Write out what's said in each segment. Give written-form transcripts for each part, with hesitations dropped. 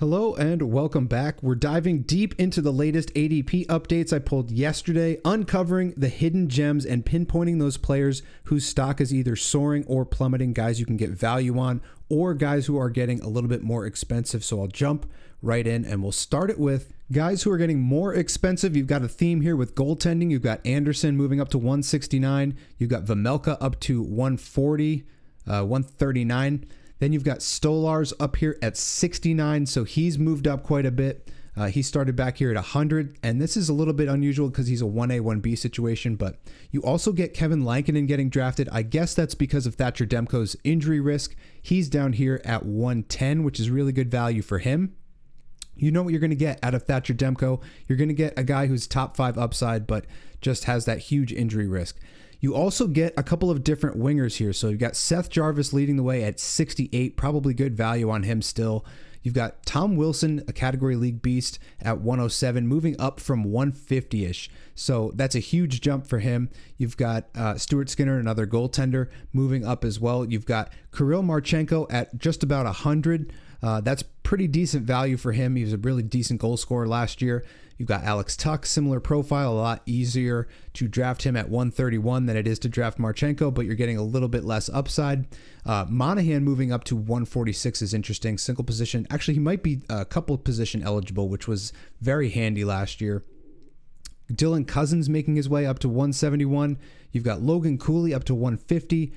Hello and welcome back. We're diving deep into the latest ADP updates I pulled yesterday, uncovering the hidden gems and pinpointing those players whose stock is either soaring or plummeting, guys you can get value on, or guys who are getting a little bit more expensive. So I'll jump right in and we'll start it with guys who are getting more expensive. You've got a theme here with goaltending. You've got Anderson moving up to 169. You've got Vejmelka up to 140, 139. Then you've got Stolarz up here at 69, so he's moved up quite a bit. He started back here at 100, and this is a little bit unusual because he's a 1A, 1B situation, but you also get Kevin Lankinen getting drafted. I guess that's because of Thatcher Demko's injury risk. He's down here at 110, which is really good value for him. You know what you're going to get out of Thatcher Demko. You're going to get a guy who's top 5 upside, but just has that huge injury risk. You also get a couple of different wingers here. So you've got Seth Jarvis leading the way at 68, probably good value on him still. You've got Tom Wilson, a category league beast, at 107, moving up from 150-ish. So that's a huge jump for him. You've got Stuart Skinner, another goaltender, moving up as well. You've got Kirill Marchenko at just about 100. That's pretty decent value for him. He was a really decent goal scorer last year. You've got Alex Tuch, similar profile, a lot easier to draft him at 131 than it is to draft Marchenko, but you're getting a little bit less upside. Monahan moving up to 146 is interesting. Single position. Actually, he might be a couple position eligible, which was very handy last year. Dylan Cousins making his way up to 171. You've got Logan Cooley up to 150.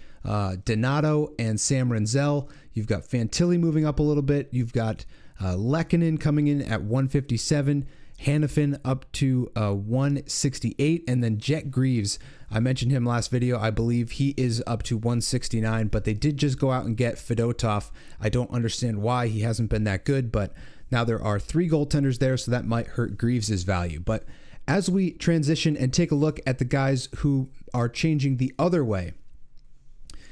Donato and Sam Renzel. You've got Fantilli moving up a little bit. You've got Lehkonen coming in at 157. Hannafin up to 168, and then Jet Greaves, I mentioned him last video. I believe he is up to 169, but they did just go out and get Fedotov. I don't understand why he hasn't been that good, but now there are 3 goaltenders there, so that might hurt Greaves' value. But as we transition and take a look at the guys who are changing the other way,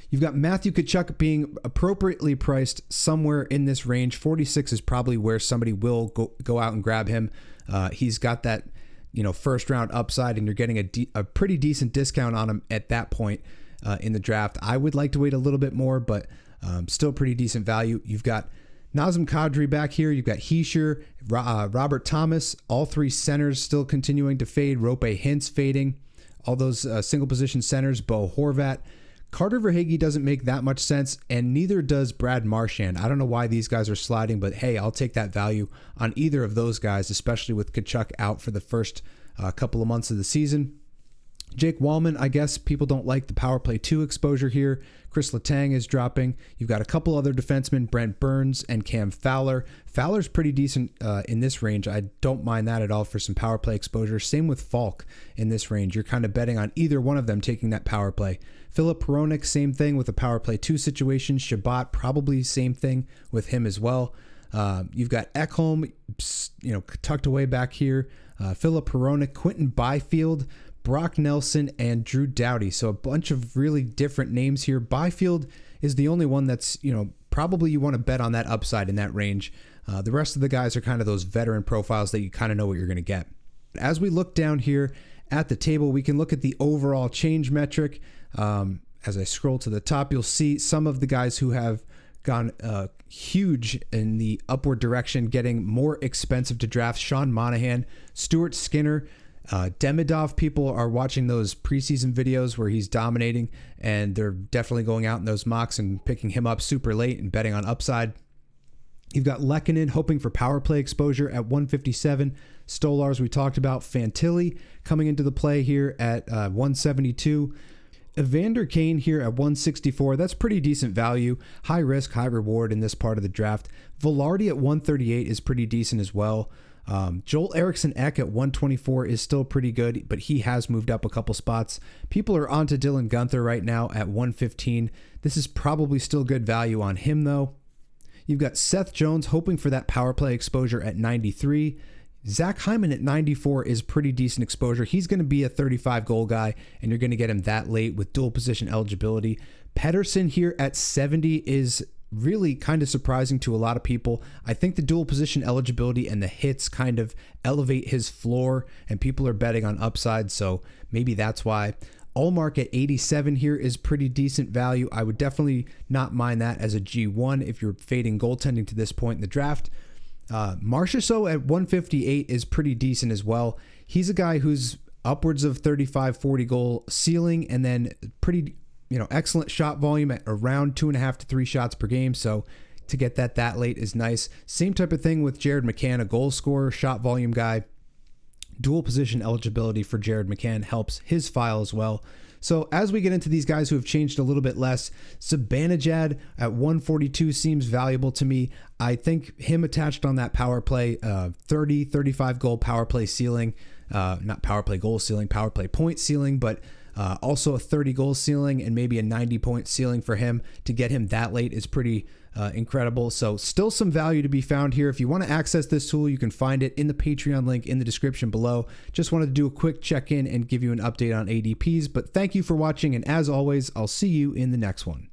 you've got Matthew Tkachuk being appropriately priced somewhere in this range. 46 is probably where somebody will go out and grab him. He's got that, first round upside, and you're getting a pretty decent discount on him at that point in the draft. I would like to wait a little bit more, but still pretty decent value. You've got Nazem Kadri back here. You've got Hischier, Robert Thomas, all 3 centers still continuing to fade. Rope Hintz fading. All those single position centers, Bo Horvat. Carter Verhaeghe doesn't make that much sense, and neither does Brad Marchand. I don't know why these guys are sliding, but hey, I'll take that value on either of those guys, especially with Tkachuk out for the first couple of months of the season. Jake Wallman, I guess people don't like the power play 2 exposure here. Chris Letang is dropping. You've got a couple other defensemen, Brent Burns and Cam Fowler. Fowler's pretty decent in this range. I don't mind that at all for some power play exposure. Same with Falk in this range. You're kind of betting on either one of them taking that power play. Philip Peronic, same thing with a power play 2 situation. Shabbat, probably same thing with him as well. You've got Ekholm, tucked away back here. Philip Peronic, Quentin Byfield, Brock Nelson, and Drew Doughty. So a bunch of really different names here. Byfield is the only one that's, probably you want to bet on that upside in that range. The rest of the guys are kind of those veteran profiles that you kind of know what you're going to get. As we look down here at the table, we can look at the overall change metric. As I scroll to the top, you'll see some of the guys who have gone huge in the upward direction, getting more expensive to draft. Sean Monahan, Stuart Skinner, Demidov. People are watching those preseason videos where he's dominating, and they're definitely going out in those mocks and picking him up super late and betting on upside. You've got Lehkonen hoping for power play exposure at 157. Stolarz, we talked about. Fantilli coming into the play here at 172. Evander Kane here at 164. That's pretty decent value. High risk, high reward in this part of the draft. Velarde at 138 is pretty decent as well. Joel Eriksson Ek at 124 is still pretty good, but he has moved up a couple spots. People are onto Dylan Guenther right now at 115. This is probably still good value on him, though. You've got Seth Jones hoping for that power play exposure at 93. Zach Hyman at 94 is pretty decent exposure. He's going to be a 35 goal guy, and you're going to get him that late with dual position eligibility. Pettersson here at 70 is really kind of surprising to a lot of people. I think the dual position eligibility and the hits kind of elevate his floor, and people are betting on upside, so maybe that's why. Allmark at 87 here is pretty decent value. I would definitely not mind that as a G1 if you're fading goaltending to this point in the draft. Marchessault at 158 is pretty decent as well. He's a guy who's upwards of 35, 40 goal ceiling, and then pretty, excellent shot volume at around 2.5 to 3 shots per game. So to get that late is nice. Same type of thing with Jared McCann, a goal scorer, shot volume guy. Dual position eligibility for Jared McCann helps his file as well. So as we get into these guys who have changed a little bit less, Zibanejad at 142 seems valuable to me. I think him attached on that power play, 30, 35 goal power play ceiling, not power play goal ceiling, power play point ceiling, but also a 30 goal ceiling and maybe a 90 point ceiling for him. To get him that late is pretty incredible. So still some value to be found here. If you want to access this tool, you can find it in the Patreon link in the description below. Just wanted to do a quick check-in and give you an update on ADPs, but thank you for watching, and as always, I'll see you in the next one.